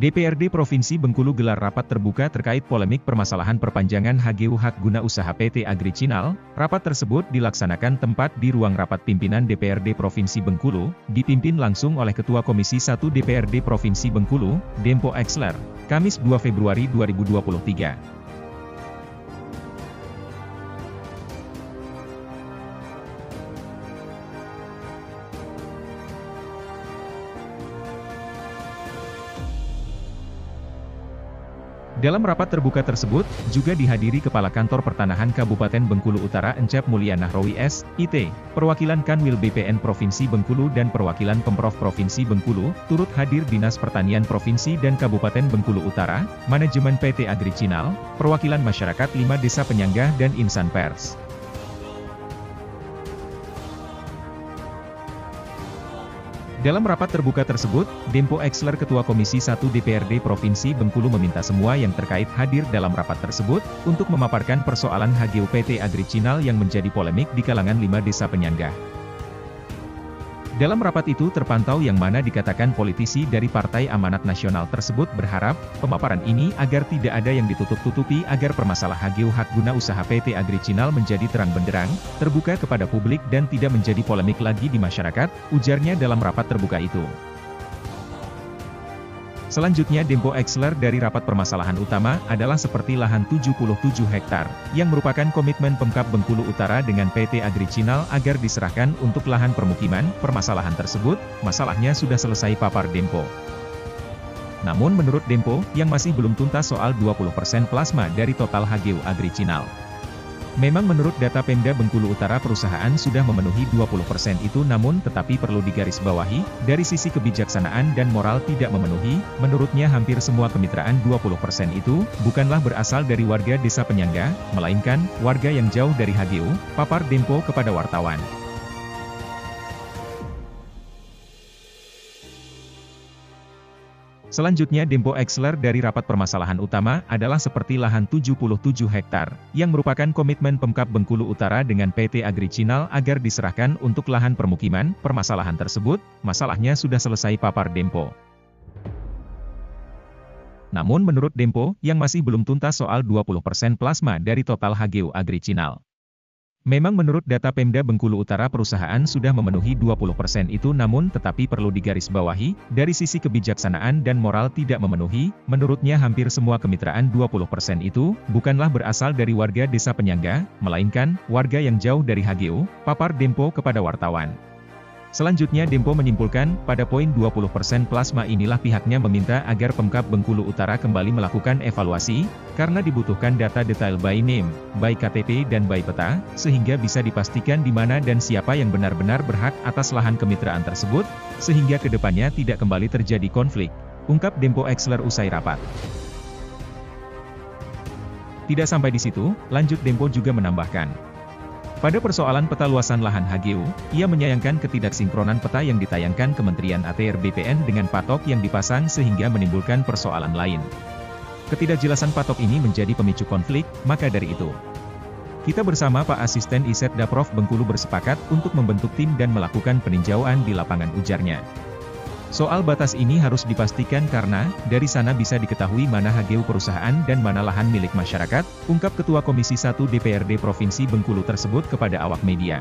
DPRD Provinsi Bengkulu gelar rapat terbuka terkait polemik permasalahan perpanjangan HGU hak guna usaha PT Agri Cinal. Rapat tersebut dilaksanakan tempat di ruang rapat pimpinan DPRD Provinsi Bengkulu, dipimpin langsung oleh Ketua Komisi 1 DPRD Provinsi Bengkulu, Dempo Exler, Kamis 2 Februari 2023. Dalam rapat terbuka tersebut, juga dihadiri Kepala Kantor Pertanahan Kabupaten Bengkulu Utara Encep Mulia Nahrawi S.I.T., perwakilan Kanwil BPN Provinsi Bengkulu dan perwakilan Pemprov Provinsi Bengkulu, turut hadir Dinas Pertanian Provinsi dan Kabupaten Bengkulu Utara, Manajemen PT Agri Cinal, perwakilan masyarakat 5 desa penyangga dan insan pers. Dalam rapat terbuka tersebut, Dempo Exler Ketua Komisi 1 DPRD Provinsi Bengkulu meminta semua yang terkait hadir dalam rapat tersebut, untuk memaparkan persoalan HGU PT Agri Cinal yang menjadi polemik di kalangan 5 desa penyangga. Dalam rapat itu terpantau yang mana dikatakan politisi dari Partai Amanat Nasional tersebut berharap, pemaparan ini agar tidak ada yang ditutup-tutupi agar permasalahan HGU hak guna usaha PT Agri Cinal menjadi terang benderang, terbuka kepada publik dan tidak menjadi polemik lagi di masyarakat, ujarnya dalam rapat terbuka itu. Selanjutnya Dempo Exler dari rapat permasalahan utama adalah seperti lahan 77 hektar, yang merupakan komitmen Pemkab Bengkulu Utara dengan PT Agri Cinal agar diserahkan untuk lahan permukiman. Permasalahan tersebut, masalahnya sudah selesai papar Dempo. Namun menurut Dempo, yang masih belum tuntas soal 20% plasma dari total HGU Agri Cinal. Memang menurut data Pemda Bengkulu Utara perusahaan sudah memenuhi 20% itu, namun tetapi perlu digarisbawahi, dari sisi kebijaksanaan dan moral tidak memenuhi. Menurutnya hampir semua kemitraan 20% itu, bukanlah berasal dari warga desa penyangga, melainkan warga yang jauh dari HGU, papar Dempo kepada wartawan. Selanjutnya Dempo Exler dari rapat permasalahan utama adalah seperti lahan 77 hektar, yang merupakan komitmen Pemkab Bengkulu Utara dengan PT Agri Cinal agar diserahkan untuk lahan permukiman. Permasalahan tersebut, masalahnya sudah selesai papar Dempo. Namun menurut Dempo, yang masih belum tuntas soal 20% plasma dari total HGU Agri Cinal. Memang menurut data Pemda Bengkulu Utara perusahaan sudah memenuhi 20% itu, namun tetapi perlu digarisbawahi, dari sisi kebijaksanaan dan moral tidak memenuhi. Menurutnya hampir semua kemitraan 20% itu, bukanlah berasal dari warga desa penyangga, melainkan warga yang jauh dari HGU, papar Dempo kepada wartawan. Selanjutnya Dempo menyimpulkan, pada poin 20% plasma inilah pihaknya meminta agar Pemkab Bengkulu Utara kembali melakukan evaluasi, karena dibutuhkan data detail by name, by KTP dan by peta, sehingga bisa dipastikan di mana dan siapa yang benar-benar berhak atas lahan kemitraan tersebut, sehingga kedepannya tidak kembali terjadi konflik, ungkap Dempo Exler usai rapat. Tidak sampai di situ, lanjut Dempo juga menambahkan. Pada persoalan peta luasan lahan HGU, ia menyayangkan ketidaksinkronan peta yang ditayangkan Kementerian ATR BPN dengan patok yang dipasang sehingga menimbulkan persoalan lain. Ketidakjelasan patok ini menjadi pemicu konflik, maka dari itu, kita bersama Pak Asisten Isetdaprov Bengkulu bersepakat untuk membentuk tim dan melakukan peninjauan di lapangan, ujarnya. Soal batas ini harus dipastikan karena, dari sana bisa diketahui mana HGU perusahaan dan mana lahan milik masyarakat, ungkap Ketua Komisi 1 DPRD Provinsi Bengkulu tersebut kepada awak media.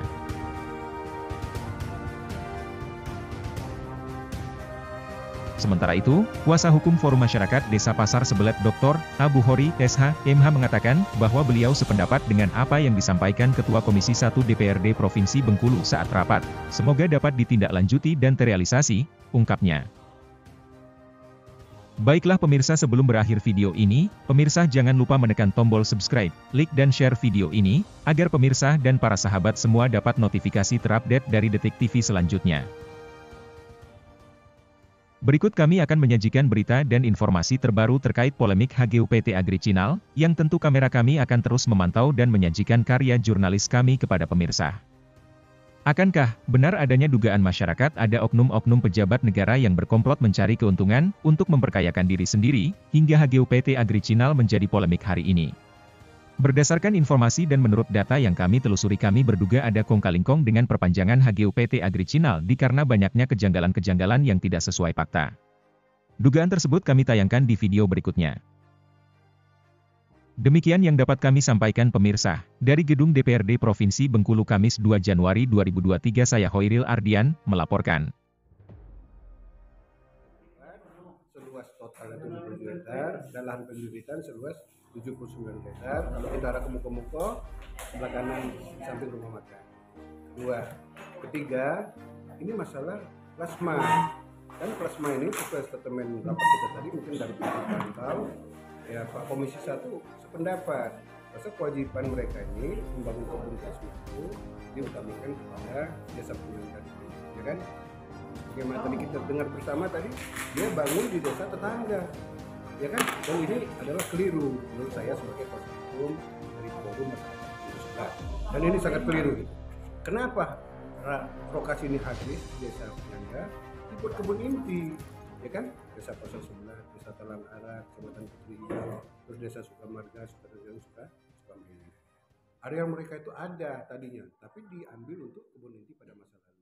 Sementara itu, kuasa hukum Forum Masyarakat Desa Pasar Sebelet Dr. Abu Hori, SH.MH mengatakan, bahwa beliau sependapat dengan apa yang disampaikan Ketua Komisi 1 DPRD Provinsi Bengkulu saat rapat. Semoga dapat ditindaklanjuti dan terrealisasi, ungkapnya. Baiklah pemirsa, sebelum berakhir video ini, pemirsa jangan lupa menekan tombol subscribe, like dan share video ini, agar pemirsa dan para sahabat semua dapat notifikasi terupdate dari Detik TV selanjutnya. Berikut kami akan menyajikan berita dan informasi terbaru terkait polemik HGU PT Agri Cinal, yang tentu kamera kami akan terus memantau dan menyajikan karya jurnalis kami kepada pemirsa. Akankah benar adanya dugaan masyarakat ada oknum-oknum pejabat negara yang berkomplot mencari keuntungan untuk memperkayakan diri sendiri, hingga HGU PT Agri Cinal menjadi polemik hari ini? Berdasarkan informasi dan menurut data yang kami telusuri, kami berduga ada kong-kali-kong dengan perpanjangan HGU PT Agri Cinal dikarenakan banyaknya kejanggalan-kejanggalan yang tidak sesuai fakta. Dugaan tersebut kami tayangkan di video berikutnya. Demikian yang dapat kami sampaikan pemirsa. Dari Gedung DPRD Provinsi Bengkulu Kamis 2 Januari 2023 saya Hoiril Ardian, melaporkan. Seluas totalnya 77 hektar, dan lahan pembibitan seluas 79 hektar. Kalau kita arah ke Muko-Muko, sebelah kanan samping rumah makan. Kedua, ketiga, ini masalah plasma. Dan plasma ini sesuai statement rapat kita tadi, mungkin dari Pak Pantau, ya Pak Komisi 1 sependapat. Masa kewajiban mereka ini membangun kebun plasma itu diutamakan kepada jasa penyelenggaraan, ya kan? Bagaimana tadi kita dengar bersama tadi, dia bangun di desa tetangga, ya kan? Dan ini adalah keliru menurut saya sebagai kuasa hukum dari forum masyarakat. Dan ini sangat keliru. Gitu. Kenapa lokasi ini habis desa penyangga dibuat kebun inti, ya kan? Desa Pasar Sebelah, Desa Talang Arak, Kecamatan Putri Hijau, terus Desa Sukamarga, Sukamaju. Area mereka itu ada tadinya, tapi diambil untuk kebun inti pada masa lalu.